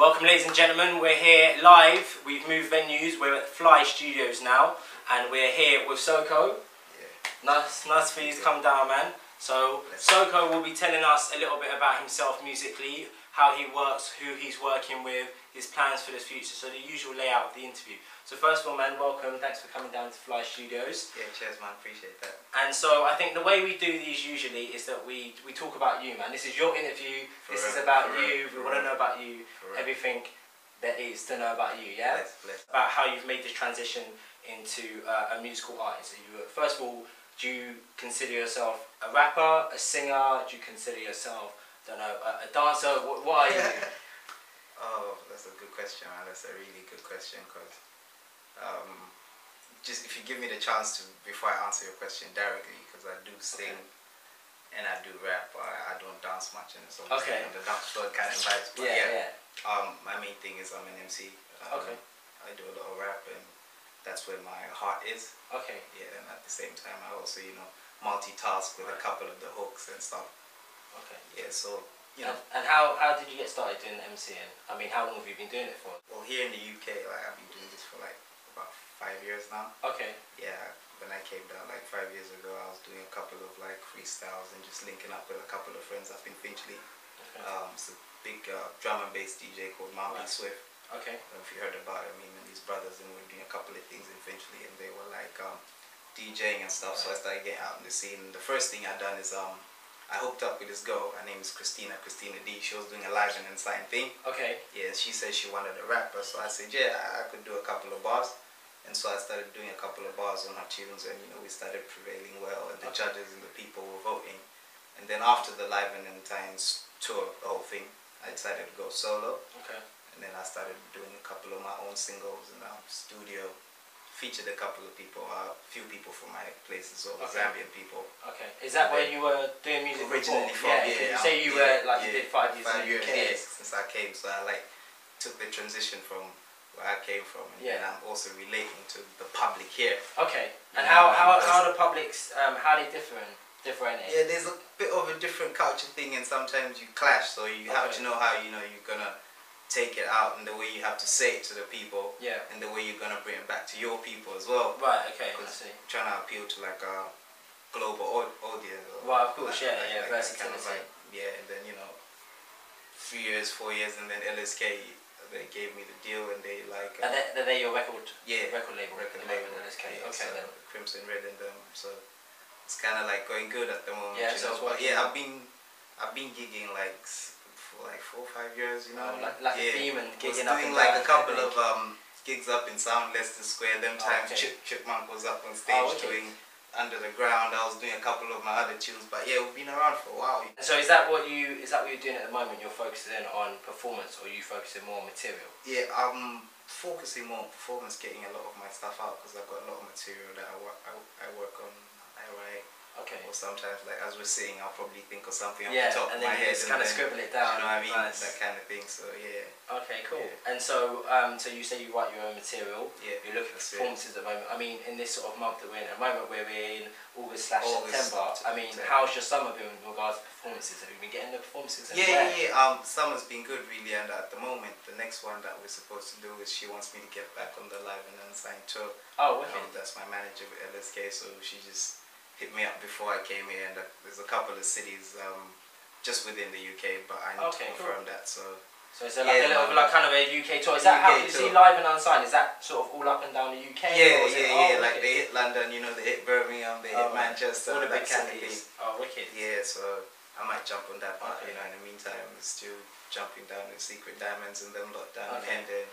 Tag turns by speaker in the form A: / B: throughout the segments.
A: Welcome, ladies and gentlemen. We're here live. We've moved venues. We're at F.L.Y Studios now, and we're here with Soko. Yeah. Nice for you to come down, man. So Soko will be telling us a little bit about himself musically, how he works, who he's working with, his plans for the future. So the usual layout of the interview. So first of all, man, welcome. Thanks for coming down to F.L.Y Studios.
B: Yeah, cheers, man. Appreciate that.
A: And so I think the way we do these usually is that we talk about you, man. This is your interview. This is about you. We want to know about you. Everything there is to know about you, yeah?
B: Bless.
A: About how you've made this transition into a musical artist. So you, first of all, do you consider yourself a rapper, a singer? Do you consider yourself, I don't know, a dancer? What are you?
B: Oh, that's a good question, man. That's a really good question, because just if you give me the chance to, before I answer your question directly, because I do sing and I do rap, I don't dance much, and it's obviously on the dance floor kind of vibes. But yeah. My main thing is I'm an MC. I do a lot of rap, and that's where my heart is. Okay. Yeah, and at the same time, I also, multitask with a couple of the hooks and stuff. Okay. Yeah, so,
A: And how did you get started doing MCing? I mean, how long have you been doing it for?
B: Well, here in the UK, I've been doing this for about 5 years now. Okay. Yeah, when I came down 5 years ago, I was doing a couple of freestyles and just linking up with a couple of friends up in Finchley. Okay. It's a big drum and bass DJ called MAPESHO. Okay. I don't know if you heard about him, and his brothers, and we were doing a couple of things in Finchley, and they were DJing and stuff. So I started getting out in the scene. The first thing I done is I hooked up with this girl. Her name is Christina D. She was doing a live and inside thing. Okay. Yeah, she said she wanted a rapper, so I said, yeah, I could do a couple of bars. And so I started doing a couple of bars on her tunes, and we started prevailing well, and the judges and the people were voting. And then after the live and times tour, the whole thing, I decided to go solo. Okay. And then I started doing a couple of my own singles in the studio. Featured a couple of people, a few people from my place as well, Zambian people. Okay. Is that where you were doing music originally
A: before?
B: From? Yeah.
A: You say you were you did 5 years.
B: 5 years since I came, so I took the transition from where I came from, and I'm also relating to the public here. Okay. And how the publics how they differentiate? Yeah, there's a bit of a different culture thing, and sometimes you clash, so you have to know how you're gonna take it out, and the way you have to say it to the people, and the way you're gonna bring it back to your people as well. Right. Okay. I see. Trying to appeal to a global audience.
A: Right. Of course. Versatility.
B: And then 3 years, 4 years, and then LSK. They gave me the deal, and they
A: are they your record? Yeah. Record label.
B: LSK. Okay. Then Crimson Red and them. So it's kind of going good at the moment. Yeah. But yeah, I've been gigging for 4 or 5 years.
A: Like a demon gigging
B: up. Doing a couple of gigs up in Sound Leicester Square. Them times Chipmunk was up on stage doing Under the Ground. I was doing a couple of my other tunes, but yeah, we've been around for a while.
A: So is that what you're doing at the moment? You're focusing on performance, or are you focusing more on material?
B: Yeah, I'm focusing more on performance, getting a lot of my stuff out, because I've got a lot of material that I work on. I write. Okay. Or sometimes, as we're sitting, I'll probably think of something off the top of my head,
A: and kind of scribble it down.
B: You know what I mean? Nice. That kind of thing. So yeah.
A: Okay, cool. Yeah. And so, so you say you write your own material. Yeah. You're looking for performances at the moment. I mean, in this sort of month that we're in, at the moment we're in August/September. I mean, how's your summer been with regards to performances? Have you been getting the performances?
B: Yeah. Summer's been good, really. And at the moment, the next one that we're supposed to do is she wants me to get back on the live and unsigned tour. Oh, okay. That's my manager with LSK, so she just hit me up before I came here, and there's a couple of cities just within the UK, but I need to confirm that. So
A: it's a little kind of a UK tour. Is that how you see live and unsigned? Is that sort of all up and down the UK?
B: Yeah. They hit London, they hit Birmingham, they hit Manchester,
A: all the big
B: kind of thing.
A: Oh, wicked.
B: Yeah, so I might jump on that, but in the meantime, I'm still jumping down with Secret Diamonds and them lot down in Hendon.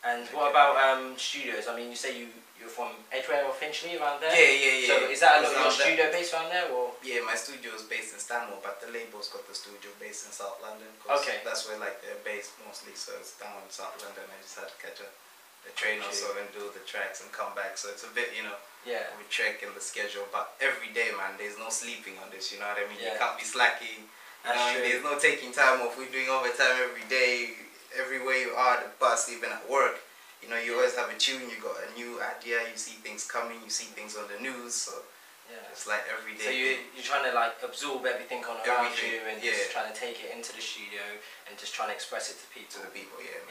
A: And what about studios? I mean, you say you're from Edgware or Finchley, around there?
B: Yeah.
A: So is that a lot of your studio based around there, or?
B: Yeah, my studio is based in Stanmore, but the label's got the studio based in South London. Okay. That's where they're based mostly, so it's down in South London. I just had to catch a train or so and do the tracks and come back. So it's a bit, we check in the schedule, but every day, man, there's no sleeping on this. You know what I mean? You can't be slacking. There's no taking time off. We're doing overtime every day. Everywhere you are, the bus, even at work, you always have a tune, you got a new idea, you see things coming, you see things on the news, so it's every day.
A: So you're trying to absorb everything around you, and just trying to take it into the studio and just trying to express it to people.
B: Yeah.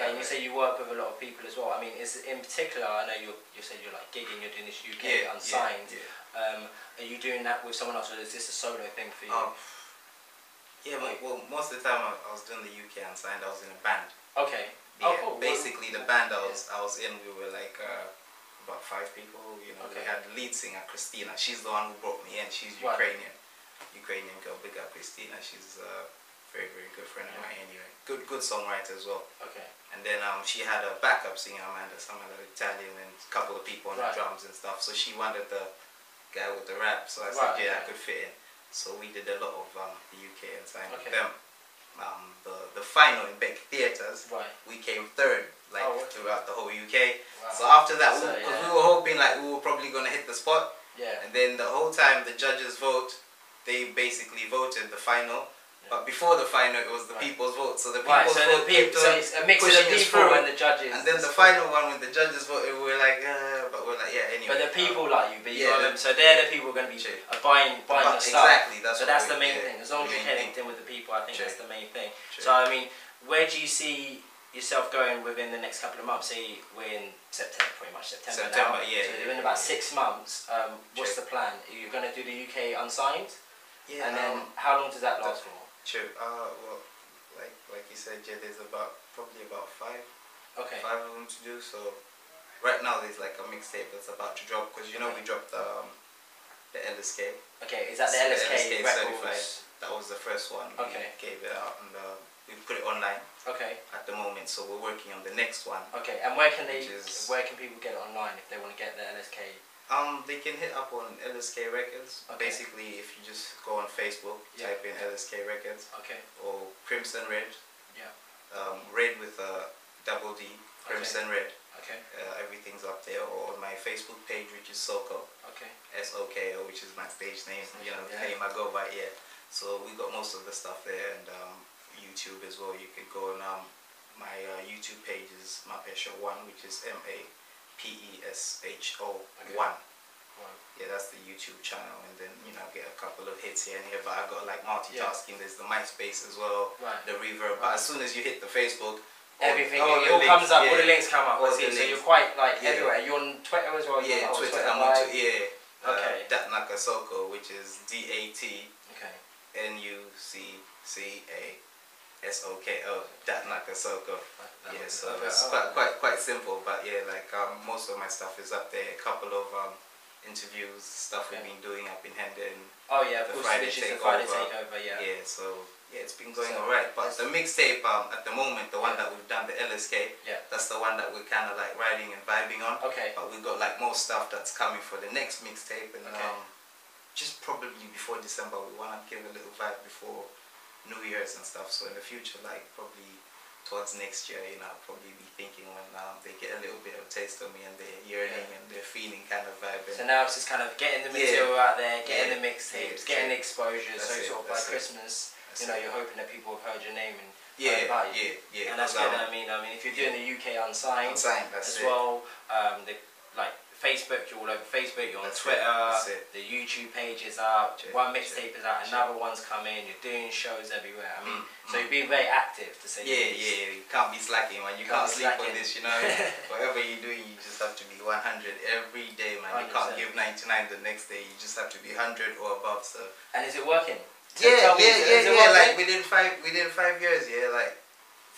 A: Okay, and you say you work with a lot of people as well. I mean, is in particular, I know you said you're like gigging, you're doing this UK unsigned. Are you doing that with someone else, or is this a solo thing for you?
B: Yeah, well, most of the time I was doing the UK unsigned. I was in a band.
A: Okay.
B: Yeah, cool. Basically the band I was in, we were like about 5 people. You know, we had the lead singer Christina. She's the one who brought me in. She's Ukrainian girl. Big up Christina. She's a very good friend of mine. Anyway, good songwriter as well. Okay. And then she had a backup singer, Amanda, some other Italian, and a couple of people on the drums and stuff. So she wanted the guy with the rap. So I said, I could fit in. So we did a lot of the UK and signed with them. The final in Beck Theatres, we came 3rd throughout the whole UK. So after that, because we were hoping like we were probably going to hit the spot. And then the whole time the judges vote, they basically voted the final. But before the final, it was the people's vote. So the people's vote
A: so it's a mix of the people and the judges.
B: And then the final one, when the judges voted, we were like, but we're like, anyway.
A: But the people like you, but you got them. So they're the people who are going to be buying your stuff.
B: Exactly.
A: That's the main thing. As long as you're connecting with the people, I think that's the main thing. So I mean, where do you see yourself going within the next couple of months? Say we're in September, pretty much September now. So in about 6 months, what's the plan? Are you going to do the UK unsigned? Yeah. And then how long does that last for?
B: Sure. Well, like you said, there's probably about 5 of them to do. So right now there's like a mixtape that's about to drop, because you know we dropped the LSK.
A: Okay, is that the LSK
B: certified? That was the first one. Okay. We gave it out and we put it online. Okay. At the moment, so we're working on the next one.
A: Okay, and where can people get it online if they want to get the LSK?
B: They can hit up on LSK Records. Basically, if you just go on Facebook, type in LSK Records. Or Crimson Red. Red with a double D. Crimson Red. Everything's up there. Or on my Facebook page, which is Soko. SOKO, which is my stage name. You know, the name I go by. So we got most of the stuff there, and YouTube as well. You can go on my YouTube page is MAPESHO 1, which is MAPESHO 1. Yeah, that's the YouTube channel, and then get a couple of hits here and here. But I got like multitasking. There's the MySpace as well, the Reverb. But as soon as you hit the Facebook,
A: everything it all comes up. All the links come up. So you're quite like everywhere. You're on Twitter as well.
B: Yeah, Twitter. I'm on Twitter. Dat Soko, which is DATNUCCASOKO. Dat Soko. Yeah, so it's quite simple, but like most of my stuff is up there. A couple of interviews, stuff we've been doing up in Hendon.
A: Oh yeah, of course,
B: the Friday Takeover. Yeah, so it's been going alright. But the mixtape at the moment, the one that we've done, the LSK, that's the one that we're kind of like riding and vibing on. But we've got like more stuff that's coming for the next mixtape, and just probably before December, we want to give a little vibe before New Year's and stuff. So in the future, like probably towards next year, I'll probably be thinking when they get a little bit of a taste of me and they're yearning and they're feeling kind of vibing.
A: So now it's just kind of getting the material out there, getting the mixtapes, getting the exposure. So sort of by Christmas, you're hoping that people have heard your name and heard about you. And that's good. I mean, if you're doing the UK unsigned as well, like Facebook, you're all over Facebook, you're on Twitter, the YouTube page is out, one mixtape is out, another one's coming, you're doing shows everywhere. I mean, so you're being very active to say.
B: You can't be slacking, man. You can't sleep on this, Whatever you're doing, you just have to be 100 every day, man. 100%. You can't give 99 the next day. You just have to be 100 or above. So.
A: And is it working?
B: Yeah. Like within 5 years, like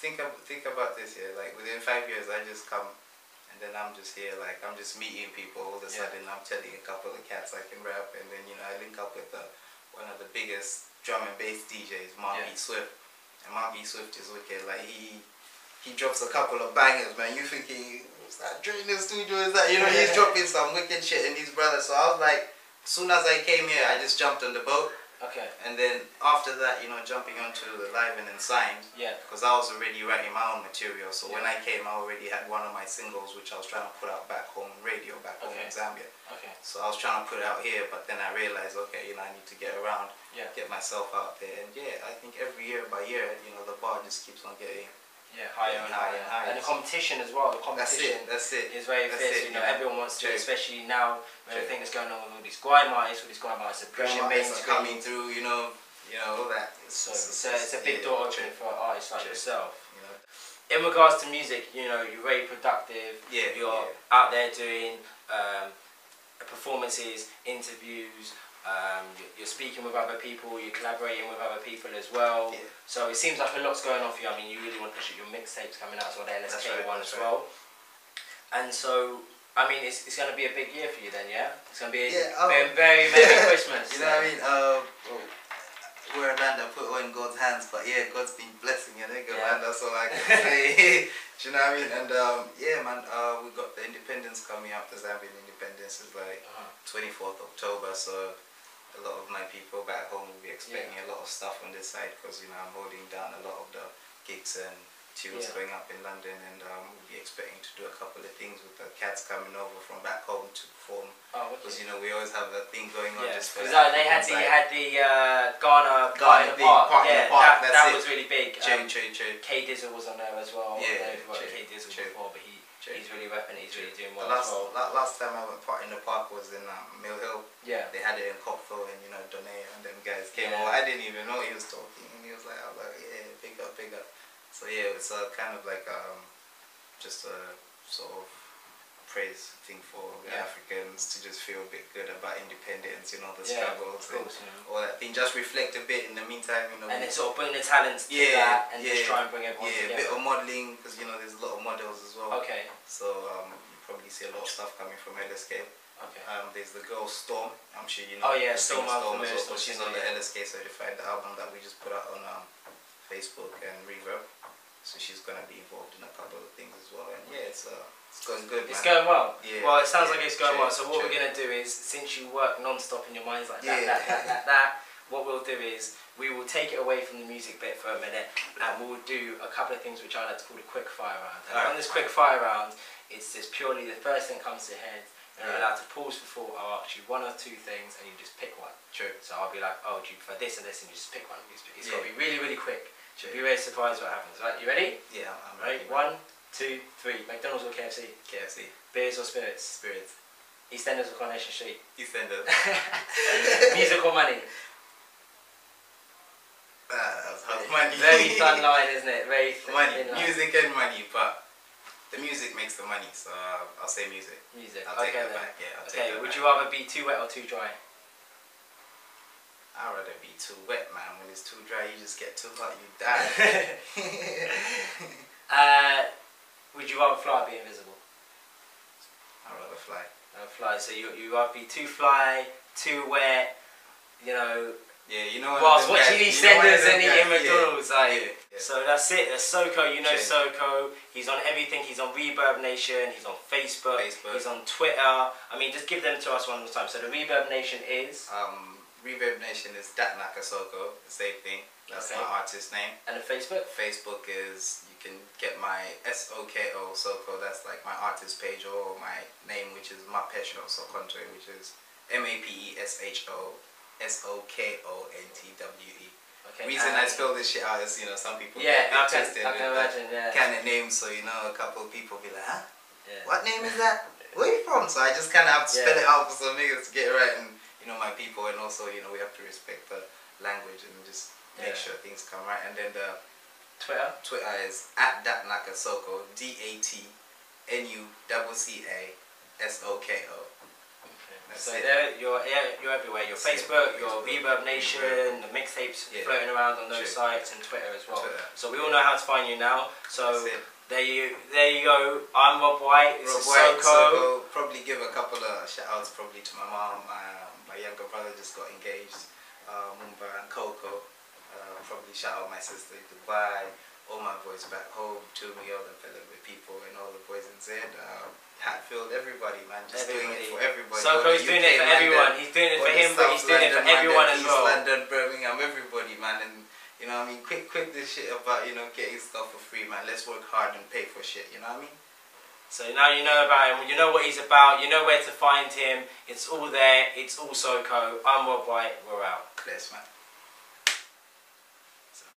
B: think about this, like within 5 years, I just come. And then I'm just here, like I'm just meeting people. All of a sudden, I'm telling a couple of cats I can rap, and then I link up with one of the biggest drum and bass DJs, Marby Swift. And Marby Swift is wicked. Like he drops a couple of bangers, man. You thinking, what's that during the studio? Is that he's dropping some wicked shit in his brother. So I was like, as soon as I came here, I just jumped on the boat. And then after that, jumping onto the Live and Unsigned. Because I was already writing my own material. So when I came, I already had one of my singles, which I was trying to put out back home on radio, back home in Zambia. So I was trying to put it out here, but then I realized, okay, I need to get around, get myself out there. And I think every year by year, the bar just keeps on getting higher and higher and higher. And
A: the competition as well. The competition
B: that's it.
A: Is very fierce. Everyone wants to, especially now with everything that's going on with all these grime artists, are pushing mainstream,
B: coming through. All that.
A: So it's a big door opening for artists like yourself. in regards to music, you know, you're very productive.
B: Yeah.
A: You're out there doing performances, interviews. You're speaking with other people. You're collaborating with other people as well.
B: Yeah.
A: So it seems like a lot's going on for you. I mean, you really want to push it. Your mixtapes coming out, so the LSK one as well. And so, I mean, it's going to be a big year for you then, yeah? It's going to be a very Merry Christmas.
B: You know what I mean? We're a land that put all in God's hands, but yeah, God's been blessing it, man. That's all I can say. Do you know what I mean? And yeah, man, we got the independence coming up. The Zambian independence is like 24th October, so a lot of my people back home will be expecting a lot of stuff on this side because, you know, I'm holding down a lot of the gigs and tunes going up in London, and we'll be expecting to do a couple of things with the cats coming over from back home to perform. Because you know we always have a thing going on just for
A: that. They had the Ghana in the park. That was really big.
B: True.
A: K Dizzle was on there as well.
B: Yeah,
A: K Dizzle before, but he's really repping it. He's really doing well.
B: Last time I went in the park was in Mill Hill.
A: Yeah.
B: They had it in Cockville, and you know Donae and them guys came over. I didn't even know he was talking, and he was like, I was like, yeah, big up. So yeah, it's kind of like just a sort of praise thing for the Africans to just feel a bit good about independence, you know, the struggles and all that thing. Just reflect a bit in the meantime, you know.
A: And then sort of bring the talents to that and just try and bring everyone together.
B: A bit of modelling, because you know there's a lot of models as well.
A: Okay.
B: So you probably see a lot of stuff coming from LSK.
A: Okay.
B: There's the girl Storm. I'm sure you know.
A: Oh yeah, Storm
B: as well. She's on the LSK certified, the album that we just put out on Facebook and Reverb. So she's gonna be involved in a couple of things as well. And yeah, it's going good.
A: It's going well.
B: Yeah.
A: Well, it sounds like it's going well. So what we're gonna do is, since you work non-stop in your minds like that, what we'll do is we will take it away from the music bit for a minute, and we'll do a couple of things which I like to call a quick fire round. And on this quick fire round, it's just purely the first thing comes to your head. And you're allowed to pause before I'll ask you one or two things, and you just pick one.
B: True.
A: So I'll be like, oh, do you prefer this and this, and you just pick one. It's got to be really, really quick. You'll be very surprised what happens. Right, you ready?
B: Yeah, I'm
A: ready. Right, 1, 2, 3. McDonald's or KFC?
B: KFC.
A: Beers or spirits?
B: Spirits.
A: EastEnders or Coronation Street?
B: EastEnders.
A: Music or money?
B: That's money.
A: Very fun line, isn't it? Very
B: money. Music and money, but the music makes the money, so I'll say music.
A: Music.
B: I'll take that back. Yeah, I'll take that back.
A: Would you rather be too wet or too dry?
B: I'd rather be too wet, man. When it's too dry, you just get too hot, you die.
A: Would you rather fly or be invisible?
B: I'd rather fly.
A: Fly. So you rather be too fly, too wet, you know.
B: Yeah, you know.
A: Whilst watching EastEnders and eating McDonald's,
B: Yeah.
A: So that's it. That's Soko. You know Soko. He's on everything. He's on Reverb Nation. He's on Facebook. He's on Twitter. I mean, just give them to us one more time. So the Reverb Nation is.
B: Reverb Nation is Datnaka Soko, the same thing. That's my artist name.
A: And the Facebook?
B: Facebook is, you can get my SOKO Soko, that's like my artist page, or my name, which is MAPESHO Sokontwe, which is MAPESHO SOKONTWE. Okay. Reason I spell this shit out is, you know, some people get twisted with kind of names, so you know, a couple of people be like, huh? Yeah. What name is that? Where are you from? So I just kind of have to spell it out for some niggas to get it right, and you know, my people, and also, you know, we have to respect the language and just make sure things come right. And then the Twitter is @datnakasoko, DATNUCCASOKO.
A: So there, you're everywhere. Your Facebook, your Reverb Nation, the mixtapes floating around on those sites, and Twitter as well. So we all know how to find you now. So there you go. I'm Rob White. This is Soko.
B: Probably give a couple of shout outs probably to my mom. My younger brother just got engaged, Mumba and Coco. Probably shout out my sister in Dubai, all my boys back home, Tumi, all the Fellow people, and all the boys in Zed, Hatfield, everybody, man. Just doing it for everybody.
A: Soko's doing it for everyone. He's doing it for him, but he's doing it for everyone as well.
B: East London, Birmingham, everybody, man. And you know what I mean? Quit this shit about, you know, getting stuff for free, man. Let's work hard and pay for shit, you know what I mean?
A: So now you know about him, you know what he's about, you know where to find him. It's all there, it's all Soko. I'm Rob White, we're out.
B: Bless, man.